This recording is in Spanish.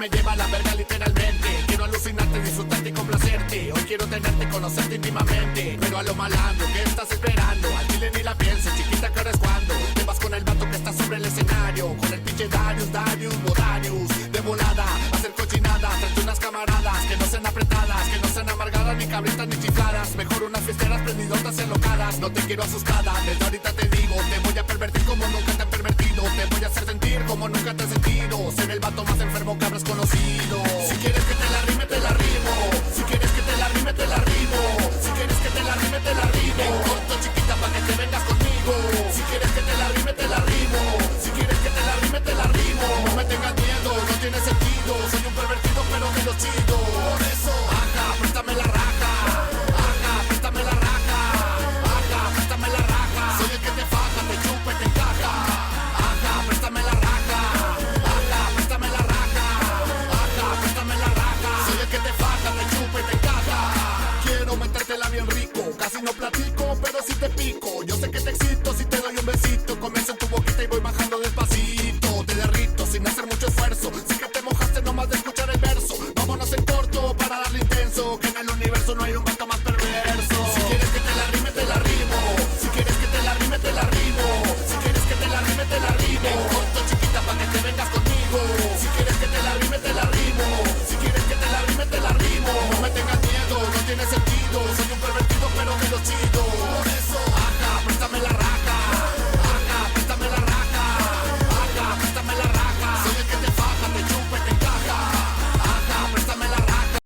me lleva a la verga literalmente. Quiero alucinarte, disfrutarte y complacerte. Hoy quiero tenerte, conocerte íntimamente. Pero a lo malandro, ¿qué estás esperando? Al chile ni la pienses, chiquita, que ahora es cuando te vas con el vato que está sobre el escenario. Con el pinche Darius, Modarius. De volada, hacer cochinada. Trate unas camaradas que no sean apretadas, que no sean amargadas, ni cabritas, ni chifladas. Mejor unas fiesteras prendidotas y alocadas. No te quiero asustada, desde ahorita te digo. Te voy a pervertir como nunca te han pervertido. Te voy a hacer sentir como nunca te has sentido. Ser el vato más enfermo que habrás conocido. Si quieres que te la rime, te la rimo. Si quieres que te la rime, te la rimo. Si quieres que te la rime, te la rimo. En corto, chiquita, pa' que te vengas conmigo. Si quieres que te la rime, te la rimo. Si quieres que te la rime, te la rimo. No me tengas miedo, no tiene sentido. Soy un pervertido, pero de los chidos. Por eso, ajá, préstame la raja. Ajá, préstame la raja. Ajá, préstame la raja. Soy el que te faja, te chupa y te encaja. Ajá, préstame la raja. Ajá, préstame la raja. Ajá, préstame la raja. Soy el que te faja, te chupa y te encaja. Quiero metértela bien rico. Casi no platico, pero sí te pico. Yo sé que te excito si te doy un besito. Comienzo en tu boquita y voy bajando despacito. Te derrito sin hacer mucho esfuerzo. Sí que te mojaste nomás de escuchar el verso. Vámonos en corto para darle intenso. Que en el universo no hay un vato más perverso. Si quieres que te la rime, te la rimo. Si quieres que te la rime, te la rimo. Si quieres que te la rime, te la rimo. En corto, chiquita, pa' que te vengas conmigo. Si quieres que te la rime, te la rimo. Si quieres que te la rime, te la rimo. No me tengas miedo, no tiene sentido. Soy un pervertido, pero de los chidos.